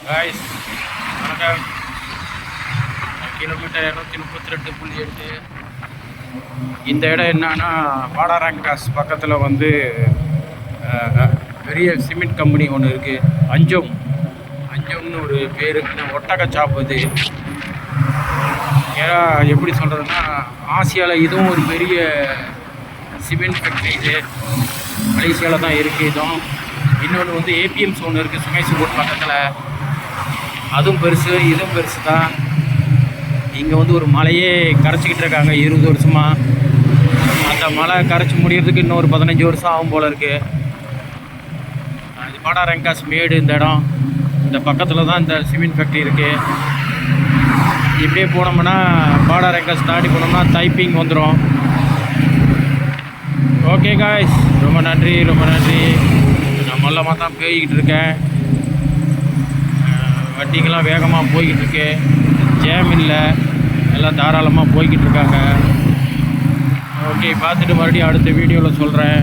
Guys வணக்கம். Kilometre 232.8. இந்த இடம் என்னன்னா பாடாரங்காஸ் பக்கத்தில் வந்து பெரிய சிமெண்ட் கம்பெனி ஒன்று இருக்குது. அஞ்சம்னு ஒரு பேர். ஒட்டக சாப்பு இது. ஏன்னா எப்படி சொல்கிறதுன்னா ஆசியாவில் இதுவும் ஒரு பெரிய சிமெண்ட் ஃபேக்ட்ரி. இது மலேசியாவில் தான் இருக்குது. இதுவும் இன்னொன்று வந்து ஏபிஎம்ஸ் ஒன்று இருக்குது சுமைசுபோட் பக்கத்தில். அதுவும் பெருசு, இதுவும் பெருசு தான். இங்கே வந்து ஒரு மலையே கரைச்சிக்கிட்டு இருக்காங்க 20 வருஷமாக. அந்த மலை கரைச்சி முடிகிறதுக்கு இன்னும் ஒரு 15 வருஷம் ஆகும் போல் இருக்குது. இது பாடாரங்காஸ் மேடு. இந்த இடம் இந்த பக்கத்தில் தான் இந்த சிமெண்ட் ஃபேக்ட்ரி இருக்குது. இப்படியே போனோம்னா பாடாரங்காஸ் தாண்டி போனோம்னா தைப்பிங் வந்துடும். ஓகே காய்ஸ், ரொம்ப நன்றி. நான் மல்லமாக தான் போய்கிட்டு இருக்கேன். வண்டிங்கெல்லாம் வேகமாக போய்கிட்டு இருக்கு. ஜேம் இல்லை, எல்லாம் தாராளமாக போய்கிட்டு இருக்காங்க. ஓகே, பார்த்துட்டு மறுபடியும் அடுத்த வீடியோவில் சொல்கிறேன்.